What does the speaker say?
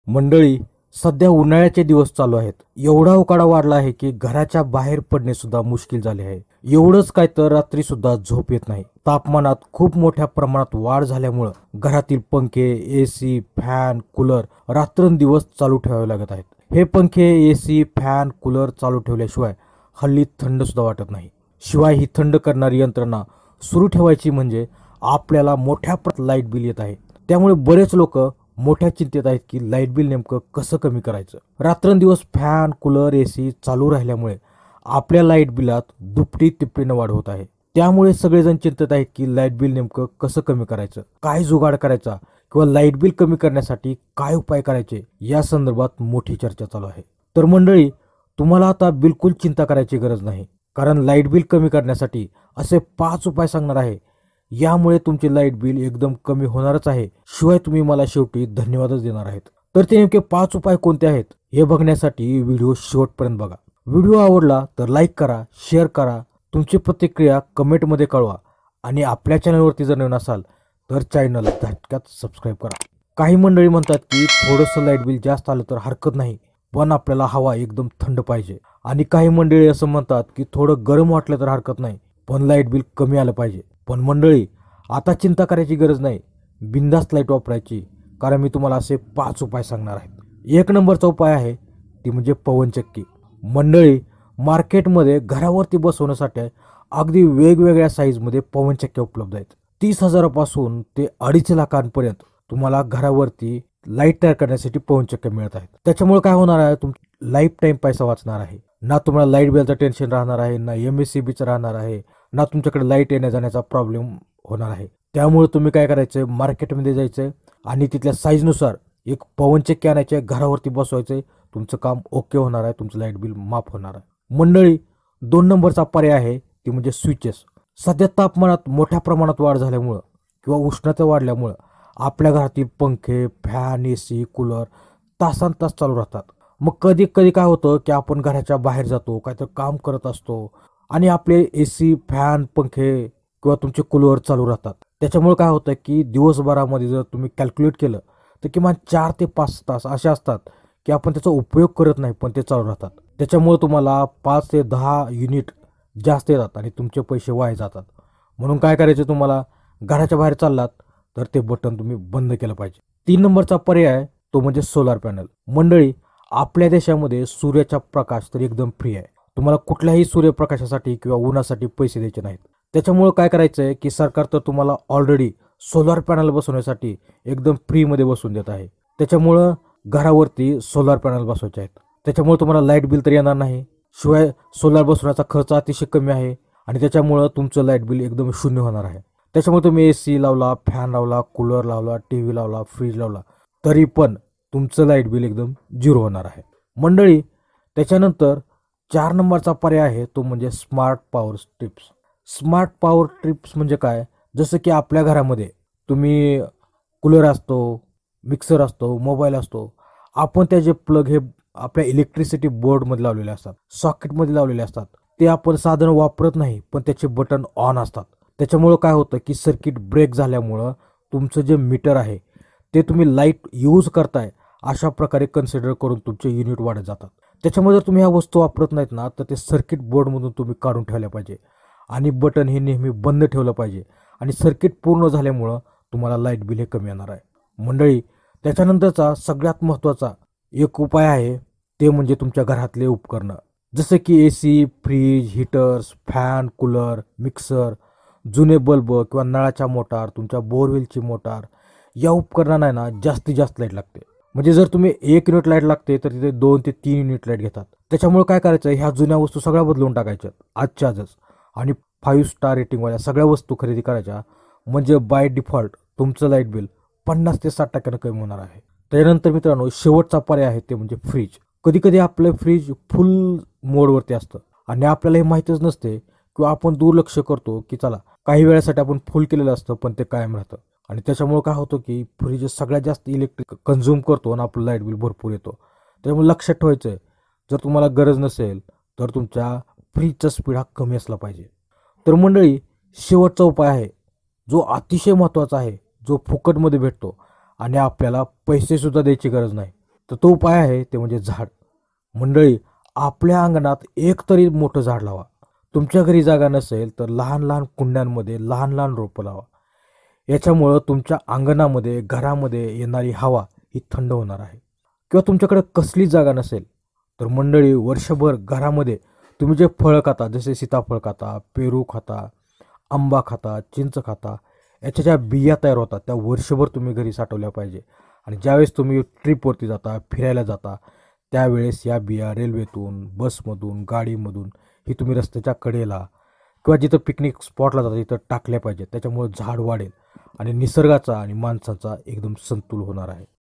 मंडळी, सध्या उन्हाळ्याचे दिवस चालू आहेत. एवढा उकाडा वाढला आहे की घराच्या बाहेर पडणे सुद्धा मुश्किल झाले आहे. एवढंच काय तर रात्री सुद्धा झोप येत नाही. तापमानात खूप मोठ्या प्रमाणात वाढ झाल्यामुळं घरातील पंखे, एसी, फॅन, कूलर रात्रंदिवस चालू ठेवावे लागत आहेत. हे पंखे, एसी, फॅन, कूलर चालू ठेवल्याशिवाय हल्ली थंड सुद्धा वाटत नाही. शिवाय ही थंड करणारी यंत्रणा सुरू ठेवायची म्हणजे आपल्याला मोठ्या प्रमाणात लाईट बिल येत आहे. त्यामुळे बरेच लोक मोठ्या चिंतेत आहेत की लाईट बिल नेमकं कसं कमी करायचं. रात्रंदिवस फॅन, कूलर, एसी चालू राहिल्यामुळे आपल्या लाईट बिलात दुपटी तिपटीनं वाढ होत आहे. त्यामुळे सगळेजण चिंतेत आहेत की लाईट बिल नेमकं कसं कमी करायचं, काय जुगाड करायचा किंवा लाईट बिल कमी करण्यासाठी काय उपाय करायचे या संदर्भात मोठी चर्चा चालू आहे. तर मंडळी, तुम्हाला आता बिलकुल चिंता करायची गरज नाही, कारण लाईट बिल कमी करण्यासाठी असे 5 उपाय सांगणार आहे. यामुळे तुमचे लाईट बिल एकदम कमी होणारच आहे. शिवाय तुम्ही मला शेवटी धन्यवादच देणार आहेत. तर ते नेमके 5 उपाय कोणते आहेत हे बघण्यासाठी व्हिडिओ शेवटपर्यंत बघा. व्हिडिओ आवडला तर लाईक करा, शेअर करा, तुमची प्रतिक्रिया कमेंटमध्ये कळवा आणि आपल्या चॅनलवरती जर नवीन असाल तर चॅनल झटक्यात सबस्क्राईब करा. काही मंडळी म्हणतात की थोडंसं लाईट बिल जास्त आलं तर हरकत नाही, पण आपल्याला हवा एकदम थंड पाहिजे. आणि काही मंडळी असं म्हणतात की थोडं गरम वाटलं तर हरकत नाही, पण लाईट बिल कमी आलं पाहिजे. पण मंडळी, आता चिंता करायची गरज नाही, बिंदास्त लाईट वापरायची, कारण मी तुम्हाला असे 5 उपाय सांगणार आहेत. 1 नंबरचा उपाय आहे ती म्हणजे पवनचक्की. मंडळी, मार्केटमध्ये घरावरती बसवण्यासाठी अगदी वेगवेगळ्या साईजमध्ये पवनचक्क्या उपलब्ध आहेत. 30,000 पासून ते 2.5 लाखांपर्यंत तुम्हाला घरावरती लाईट तयार करण्यासाठी पवनचक्क्या मिळत आहेत. त्याच्यामुळे काय होणार आहे, तुमची लाईफ टाईम पैसा वाचणार आहे. ना तुम्हाला लाईट बिलचं टेन्शन राहणार आहे, ना MSCBचं राहणार आहे, ना तुमच्याकडे लाईट येण्या जाण्याचा प्रॉब्लेम होणार आहे. त्यामुळे तुम्ही काय करायचं, मार्केटमध्ये जायचं आणि तिथल्या साईजनुसार एक पवनचक्की आणायचे, घरावरती बसवायचे, तुमचं काम ओके होणार आहे, तुमचं लाईट बिल माफ होणार आहे. मंडळी, 2 नंबरचा पर्याय आहे ती म्हणजे स्विचेस. सध्या तापमानात मोठ्या प्रमाणात वाढ झाल्यामुळं किंवा उष्णता वाढल्यामुळं आपल्या घरातील पंखे, फॅन, एसी, कूलर तासनतास चालू राहतात. मग कधी कधी काय होतं की आपण घराच्या बाहेर जातो, काहीतरी काम करत असतो आणि आपले एसी, फॅन, पंखे किंवा तुमचे कूलर चालू राहतात. त्याच्यामुळे काय होतं की दिवसभरामध्ये जर तुम्ही कॅल्क्युलेट केलं तर किमान 4 ते 5 तास असे असतात की आपण त्याचा उपयोग करत नाही, पण ते चालू राहतात. त्याच्यामुळे तुम्हाला 5 ते 10 युनिट जास्त येतात आणि तुमचे पैसे वाया जातात. म्हणून काय करायचं, तुम्हाला घराच्या बाहेर चाललात तर ते बटन तुम्ही बंद केलं पाहिजे. 3 नंबरचा पर्याय तो म्हणजे सोलार पॅनल. मंडळी, आपल्या देशामध्ये सूर्याचा प्रकाश तर एकदम फ्री आहे. तुम्हाला कुठल्याही सूर्यप्रकाशासाठी किंवा उन्हासाठी पैसे द्यायचे नाहीत. त्याच्यामुळे काय करायचं आहे की सरकार तर तुम्हाला ऑलरेडी सोलार पॅनल बसवण्यासाठी एकदम फ्रीमध्ये बसवून देत आहे. त्याच्यामुळं घरावरती सोलार पॅनल बसवायचे आहेत. त्याच्यामुळे तुम्हाला लाईट बिल तर येणार नाही. शिवाय सोलार बसवण्याचा खर्च अतिशय कमी आहे आणि त्याच्यामुळं तुमचं लाईट बिल एकदम शून्य होणार आहे. त्याच्यामुळे तुम्ही एसी लावला, फॅन लावला, कूलर लावला, TV लावला, फ्रीज लावला तरी पण तुमचं लाईट बिल एकदम 0 होणार आहे. मंडळी, त्याच्यानंतर 4 नंबरचा पर्याय आहे तो म्हणजे smart power strips. Smart power trips म्हणजे काय, जसं की आपल्या घरामध्ये तुम्ही कूलर असतो, मिक्सर असतो, मोबाईल असतो, आपण त्याचे प्लग हे आपल्या इलेक्ट्रिसिटी बोर्डमध्ये लावलेले असतात, सॉकेटमध्ये लावलेले असतात. ते आपण साधन वापरत नाही, पण त्याचे बटन ऑन असतात. त्याच्यामुळं काय होतं की सर्किट ब्रेक झाल्यामुळं तुमचं जे मीटर आहे ते तुम्ही लाईट यूज करताय अशा प्रकारे कन्सिडर करून तुमचे युनिट वाढत जातात. त्याच्यामुळे जर तुम्ही ह्या वस्तू वापरत नाहीत ना, तर ते सर्किट बोर्डमधून तुम्ही काढून ठेवल्या पाहिजे आणि बटन हे नेहमी बंद ठेवलं पाहिजे आणि सर्किट पूर्ण झाल्यामुळं तुम्हाला लाईट बिल हे कमी येणार आहे. मंडळी, त्याच्यानंतरचा सगळ्यात महत्त्वाचा एक उपाय आहे ते म्हणजे तुमच्या घरातले उपकरणं, जसं की AC, fridge, heaters, fan, cooler, mixer, जुने बल्ब किंवा नळाच्या मोटार, तुमच्या बोरवेलची मोटार, या उपकरणांना ना जास्तीत जास्त लाईट लागते. म्हणजे जर तुम्ही 1 युनिट लाईट लागते तर तिथे 2 ते 3 युनिट लाईट घेतात. त्याच्यामुळे काय करायचं, ह्या जुन्या वस्तू सगळ्या बदलून टाकायच्या आजच्या आजच आणि 5 स्टार रेटिंगवाल्या सगळ्या वस्तू खरेदी करायच्या, म्हणजे बाय डिफॉल्ट तुमचं लाईट बिल 50 ते 60% कमी होणार आहे. त्यानंतर मित्रांनो, शेवटचा पर्याय आहे ते म्हणजे फ्रीज. कधी कधी आपलं फ्रीज फुल मोडवरती असतं आणि आपल्याला हे माहीतच नसते किंवा आपण दुर्लक्ष करतो की चला काही वेळासाठी आपण फुल केलेलं असतं, पण ते कायम राहतं आणि त्याच्यामुळे काय होतं की फ्रीज सगळ्यात जास्त इलेक्ट्रिक कन्झ्युम करतो आणि आपलं लाईट बिल भरपूर येतो. त्यामुळे लक्षात ठेवायचं आहे, जर तुम्हाला गरज नसेल तर तुमच्या फ्रीजचा स्पीड हा कमी असला पाहिजे. तर मंडळी, शेवटचा उपाय आहे जो अतिशय महत्त्वाचा आहे, जो फुकटमध्ये भेटतो आणि आपल्याला पैसेसुद्धा द्यायची गरज नाही. तर तो उपाय आहे ते म्हणजे झाड. मंडळी, आपल्या अंगणात एक तरी मोठं झाड लावा. तुमच्या घरी जागा नसेल तर लहान लहान कुंड्यांमध्ये लहान लहान रोपं लावा. याच्यामुळं तुमच्या अंगणामध्ये घरामध्ये येणारी हवा ही थंड होणार आहे. किंवा तुमच्याकडे कसलीच जागा नसेल तर मंडळी, वर्षभर घरामध्ये तुम्ही जे फळं खाता, जसे सीताफळ खाता, पेरू खाता, आंबा खाता, चिंच खाता, याच्या ज्या बिया तयार होतात त्या वर्षभर तुम्ही घरी साठवल्या पाहिजे. आणि ज्यावेळेस तुम्ही ट्रिपवरती जाता, फिरायला जाता, त्यावेळेस या बिया रेल्वेतून, बसमधून, गाडीमधून ही तुम्ही रस्त्याच्या कडेला किंवा जिथं पिकनिक स्पॉटला जाता तिथं टाकल्या पाहिजेत. त्याच्यामुळे झाड वाढेल आणि निसर्गाचा आणि माणसाचा एकदम संतुल होणार आहे.